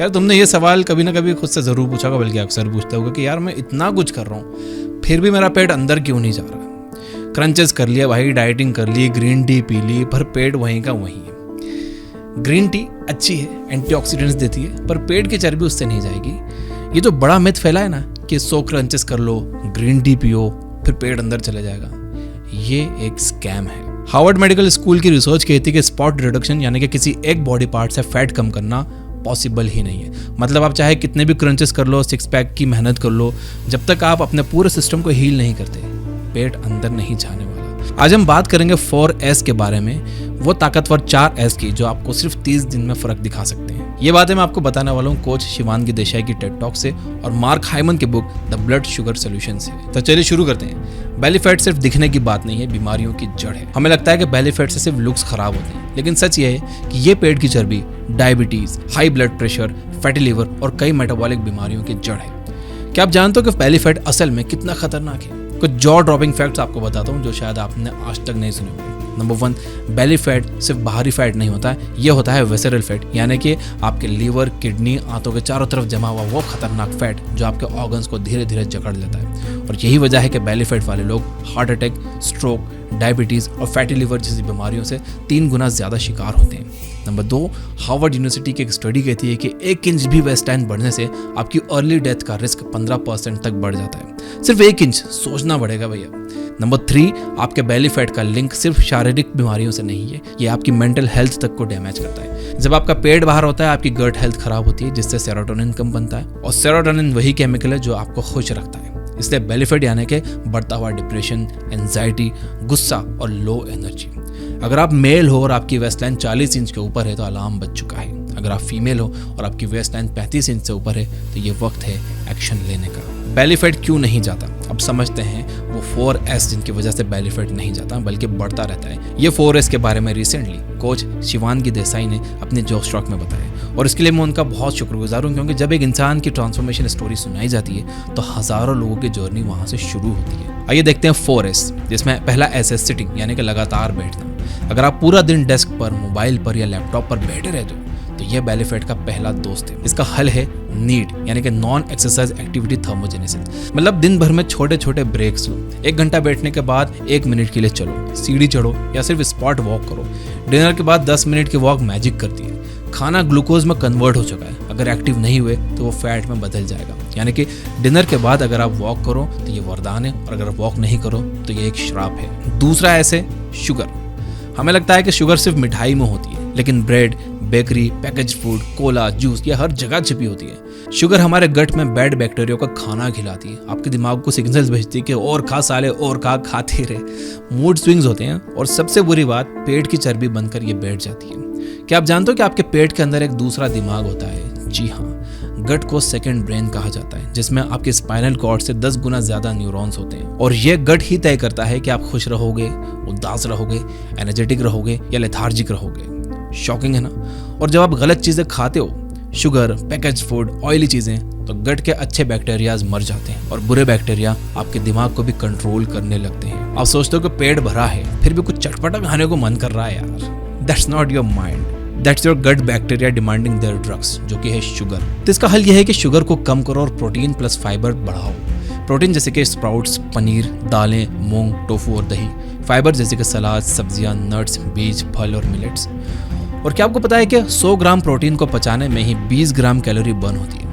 यार तुमने ये सवाल कभी ना कभी खुद से ज़रूर पूछा होगा, बल्कि अक्सर पूछते होगा कि यार मैं इतना कुछ कर रहा हूँ फिर भी मेरा पेट अंदर क्यों नहीं जा रहा। क्रंचेस कर लिया भाई, डाइटिंग कर ली, ग्रीन टी पी ली, पर पेट वहीं का वहीं है। ग्रीन टी अच्छी है, एंटीऑक्सीडेंट्स देती है, पर पेट की चर्बी उससे नहीं जाएगी। ये जो बड़ा मिथ फैला है ना कि 100 क्रंचेस कर लो, ग्रीन टी पियो, फिर पेट अंदर चले जाएगा, ये एक स्कैम है। हार्वर्ड मेडिकल स्कूल की रिसर्च कहती है कि स्पॉट रिडक्शन यानी कि किसी एक बॉडी पार्ट से फैट कम करना पॉसिबल ही नहीं है। मतलब आप चाहे कितने भी क्रंचेस कर लो, 6 पैक की मेहनत कर लो, जब तक आप अपने पूरे सिस्टम को हील नहीं करते, पेट अंदर नहीं जाने वाला। आज हम बात करेंगे 4S के बारे में, वो ताकतवर 4S की जो आपको सिर्फ 30 दिन में फर्क दिखा सकते हैं। ये बातें मैं आपको बताने वाला हूँ कोच शिवांगी देसाई की टेड टॉक से और मार्क हाइमन की book the blood sugar solution से। तो चलिए शुरू करते हैं। बेली फैट सिर्फ दिखने की बात नहीं है, बीमारियों की जड़ है। हमें लगता है कि बेली फैट से सिर्फ लुक्स खराब होते हैं, लेकिन सच ये है कि ये पेट की चर्बी diabetes, high blood pressure, fatty liver और कई मेटाबॉलिक बीमारियों की जड़ है। क्या आप जानते हो कि बेली फैट असल में कितना खतरनाक है? कुछ जॉ ड्रॉपिंग फैक्ट्स आपको बताता हूँ जो शायद आपने आज तक नहीं सुने होंगे। नंबर 1, बेली फैट सिर्फ बाहरी फैट नहीं होता है, ये होता है विसरल फैट, यानी कि आपके लीवर, किडनी, आंतों के चारों तरफ जमा हुआ वो खतरनाक फैट जो आपके ऑर्गन्स को धीरे धीरे जकड़ लेता है। और यही वजह है कि बेली फैट वाले लोग हार्ट अटैक, स्ट्रोक, डायबिटीज और फैटी लिवर जैसी बीमारियों से 3 गुना ज्यादा शिकार होते हैं। नंबर 2, हार्वर्ड यूनिवर्सिटी की एक स्टडी कहती है कि 1 इंच भी वेस्ट लाइन बढ़ने से आपकी अर्ली डेथ का रिस्क 15% तक बढ़ जाता है। सिर्फ 1 इंच, सोचना पड़ेगा भैया। नंबर 3, आपके बेली फैट का लिंक सिर्फ शारीरिक बीमारियों से नहीं है, ये आपकी मेंटल हेल्थ तक को डैमेज करता है। जब आपका पेट बाहर होता है, आपकी गट हेल्थ खराब होती है, जिससे सेरोटोनिन कम बनता है, और सेरोटोनिन वही केमिकल है जो आपको खुश रखता है। इसलिए बेली फैट यानी कि बढ़ता हुआ डिप्रेशन, एंजाइटी, गुस्सा और लो एनर्जी। अगर आप मेल हो और आपकी वेस्ट लाइन 40 इंच के ऊपर है तो अलार्म बज चुका है। अगर आप फीमेल हो और आपकी वेस्ट लाइन 35 इंच से ऊपर है तो ये वक्त है एक्शन लेने का। बेली फैट क्यों नहीं जाता? अब समझते हैं वो 4S जिनकी वजह से बेली फैट नहीं जाता बल्कि बढ़ता रहता है। ये 4S के बारे में रिसेंटली कोच शिवांगी देसाई ने अपने जोश टॉक में बताया, और इसके लिए मैं उनका बहुत शुक्रगुजार हूँ, क्योंकि जब एक इंसान की ट्रांसफॉर्मेशन स्टोरी सुनाई जाती है तो हजारों लोगों की जर्नी वहां से शुरू होती है। आइए देखते हैं 4S, जिसमें पहला S है सिटिंग, यानी कि लगातार बैठना। अगर आप पूरा दिन डेस्क पर, मोबाइल पर या लैपटॉप पर बैठे रहते हो तो यह बेली फैट का पहला दोस्त है। इसका हल है नीड, यानी कि नॉन एक्सरसाइज एक्टिविटी थर्मोजेनेसिस। मतलब दिन भर में छोटे छोटे ब्रेक्स लो। 1 घंटा बैठने के बाद 1 मिनट के लिए चलो, सीढ़ी चढ़ो या सिर्फ स्पॉट वॉक करो। डिनर के बाद 10 मिनट की वॉक मैजिक करती है। खाना ग्लूकोज में कन्वर्ट हो चुका है, अगर एक्टिव नहीं हुए तो वो फैट में बदल जाएगा। यानी कि डिनर के बाद अगर आप वॉक करो तो ये वरदान है, और अगर वॉक नहीं करो तो ये एक श्राप है। दूसरा ऐसे शुगर। हमें लगता है कि शुगर सिर्फ मिठाई में होती है, लेकिन bread, bakery, package food, Cola, juice ये हर जगह छिपी होती है। शुगर हमारे गट में बैड बैक्टीरिया का खाना खिलाती है, आपके दिमाग को सिग्नल्स भेजती है कि और खा साले, और खाते रहे। मूड स्विंग्स होते हैं, और सबसे बुरी बात, पेट की चर्बी बनकर ये बैठ जाती है। क्या आप जानते हो कि आपके पेट के अंदर एक दूसरा दिमाग होता है? जी हाँ, गट को सेकंड ब्रेन कहा जाता है, जिसमें आपके स्पाइनल कॉर्ड से 10 गुना ज्यादा न्यूरॉन्स होते हैं। और यह गट ही तय करता है कि आप खुश रहोगे, उदास रहोगे, एनर्जेटिक रहोगे या लेथार्जिक रहोगे। शॉकिंग है ना? और जब आप गलत चीजें खाते हो, शुगर, पैकेज फूड, ऑयली चीजें, तो गट के अच्छे बैक्टीरियाज मर जाते हैं और बुरे बैक्टीरिया आपके दिमाग को भी कंट्रोल करने लगते हैं। आप सोचते हो कि पेट भरा है फिर भी कुछ चटपटा खाने को मन कर रहा है यार। That's not your mind, that's your gut bacteria demanding their drugs, जो कि है शुगर। तो इसका हल यह है कि शुगर को कम करो और प्रोटीन प्लस फाइबर बढ़ाओ। प्रोटीन जैसे कि स्प्राउट्स, पनीर, दालें, मूंग, टोफू और दही। फाइबर जैसे कि सलाद, सब्जियां, नट्स, बीज, फल और मिलेट्स। और क्या आपको पता है कि 100 ग्राम प्रोटीन को पचाने में ही 20 ग्राम कैलोरी बर्न होती है?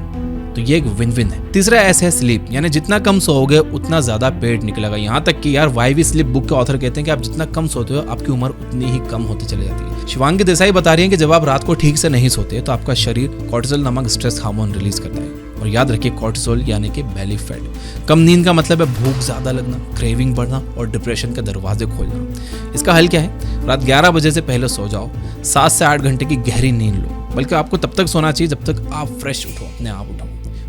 तो ये एक विन विन है। तीसरा ऐसा है स्लीप, यानी जितना कम सोओगे उतना ज्यादा पेट निकलेगा। यहाँ तक कि यार वाई वी स्लीप बुक के ऑथर कहते हैं कि आप जितना कम सोते हो आपकी उम्र उतनी ही कम होती चली जाती है। शिवांगी देसाई बता रही है कि जब आप रात को ठीक से नहीं सोते तो आपका शरीर कॉर्टिसोल नामक स्ट्रेस हार्मोन रिलीज करता है। और याद रखिए, कॉर्टिसोल यानी कि बेली फैट। कम नींद का मतलब है भूख ज्यादा लगना, क्रेविंग बढ़ना और डिप्रेशन के दरवाजे खोलना। इसका हल क्या है? रात 11 बजे से पहले सो जाओ, 7 से 8 घंटे की गहरी नींद लो। बल्कि आपको तब तक सोना चाहिए जब तक आप फ्रेश उठो, अपने आप उठो,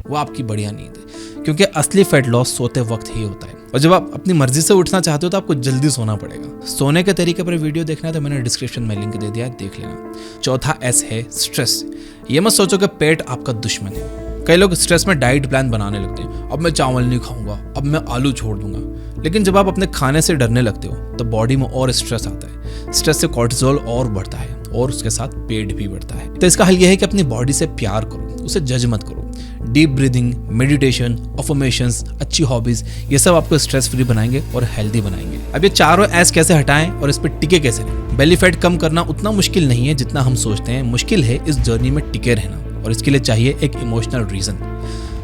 वो आपकी बढ़िया नींद है। क्योंकि असली फैट लॉस सोते वक्त ही होता है। और जब आप अपनी मर्जी से उठना चाहते हो तो आपको जल्दी सोना पड़ेगा। सोने के तरीके पर वीडियो देखना है तो मैंने डिस्क्रिप्शन में लिंक दे दिया है, देख लेना। चौथा एस है स्ट्रेस। ये मत सोचो कि पेट आपका दुश्मन है। कई लोग स्ट्रेस में डाइट प्लान बनाने लगते हैं, अब मैं चावल नहीं खाऊंगा, अब मैं आलू छोड़ दूंगा। लेकिन जब आप अपने खाने से डरने लगते हो तो बॉडी में और स्ट्रेस आता है। स्ट्रेस से कॉर्टिसोल और बढ़ता है और उसके साथ पेट भी बढ़ता है। तो इसका हल यह है कि अपनी बॉडी से प्यार करो, उसे जज मत करो। डीप ब्रीदिंग, मेडिटेशन, अफर्मेशंस, अच्छी हॉबीज, ये सब आपको स्ट्रेस फ्री बनाएंगे और हेल्दी बनाएंगे। अब ये चारों एस कैसे हटाएं और इस पर टिके कैसे रहें? बेली फैट कम करना उतना मुश्किल नहीं है जितना हम सोचते हैं। मुश्किल है इस जर्नी में टिके रहना, और इसके लिए चाहिए एक इमोशनल रीजन।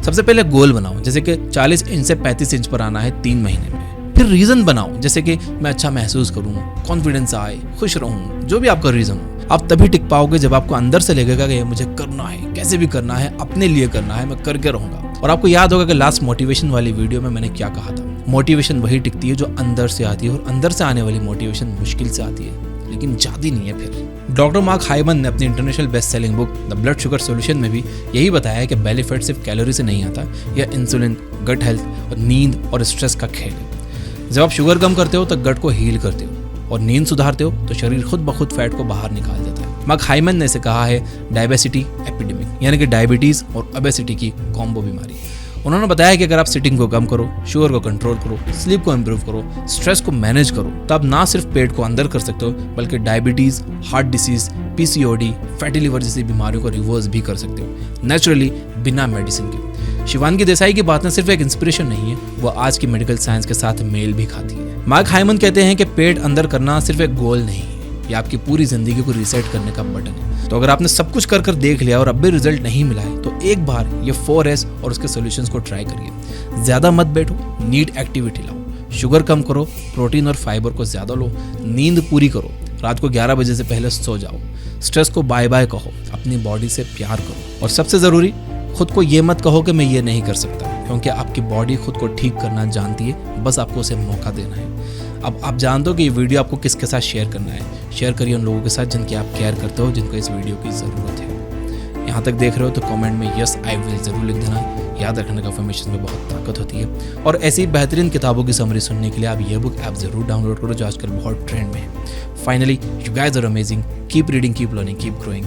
सबसे पहले गोल बनाओ, जैसे कि 40 इंच से 35 इंच पर आना है 3 महीने में। फिर रीजन बनाओ, जैसे कि मैं अच्छा महसूस करूं, कॉन्फिडेंस आए, खुश रहूं, जो भी आपका रीजन हो। आप तभी टिक पाओगे जब आपको अंदर से लगेगा कि ये मुझे करना है, कैसे भी करना है, अपने लिए करना है, मैं करके रहूंगा। और आपको याद होगा कि लास्ट मोटिवेशन वाली वीडियो में मैंने क्या कहा था, मोटिवेशन वही टिकती है जो अंदर से आती है, और अंदर से आने वाली मोटिवेशन मुश्किल से आती है, लेकिन जाती नहीं है। फिर डॉक्टर मार्क हाइमन ने अपनी international best selling book the blood sugar solution में भी यही बताया है कि बेली फैट सिर्फ कैलोरी से नहीं आता, यह इंसुलिन, गट हेल्थ और नींद और स्ट्रेस का खेल है। जब आप शुगर कम करते हो तो गट को हील करते हो, और नींद सुधारते हो तो शरीर खुद ब खुद फैट को बाहर निकाल देता है। मार्क हाइमन ने इसे कहा है डायबिसिटी एपिडेमिक, यानी कि डायबिटीज और ओबेसिटी की कॉम्बो बीमारी। उन्होंने बताया कि अगर आप सिटिंग को कम करो, शुगर को कंट्रोल करो, स्लीप को इम्प्रूव करो, स्ट्रेस को मैनेज करो, तो आप ना सिर्फ पेट को अंदर कर सकते हो, बल्कि diabetes, heart disease, PCOD, fatty liver जैसी बीमारियों को रिवर्स भी कर सकते हो, नेचुरली, बिना मेडिसिन के। शिवांगी देसाई की बातें सिर्फ एक इंस्पिरेशन नहीं है, वो आज की मेडिकल साइंस के साथ मेल भी खाती है। मार्क हाइमन कहते हैं कि पेट अंदर करना सिर्फ एक गोल नहीं है, ये आपकी पूरी जिंदगी को रीसेट करने का बटन है। तो अगर आपने सब कुछ कर देख लिया और अब भी रिजल्ट नहीं मिला है, तो एक बार ये 4S और उसके सॉल्यूशंस को ट्राई करिए। ज्यादा मत बैठो, नीड एक्टिविटी लाओ, शुगर कम करो, प्रोटीन और फाइबर को ज्यादा लो, नींद पूरी करो, रात को 11 बजे से पहले सो जाओ, स्ट्रेस को बाय बाय कहो, अपनी बॉडी से प्यार करो, और सबसे जरूरी, खुद को ये मत कहो कि मैं ये नहीं कर सकता, क्योंकि आपकी बॉडी खुद को ठीक करना जानती है, बस आपको उसे मौका देना है। अब आप जानते हो कि ये वीडियो आपको किसके साथ शेयर करना है। शेयर करिए उन लोगों के साथ जिनकी आप केयर करते हो, जिनको इस वीडियो की ज़रूरत है। यहाँ तक देख रहे हो तो कमेंट में यस आई विल ज़रूर लिख देना। याद रखने का अफर्मेशन में बहुत ताकत होती है। और ऐसी बेहतरीन किताबों की समरी सुनने के लिए आप ये बुक ऐप ज़रूर डाउनलोड करो, जो आजकल बहुत ट्रेंड में है। Finally, you guys are amazing, keep reading, keep learning, keep growing.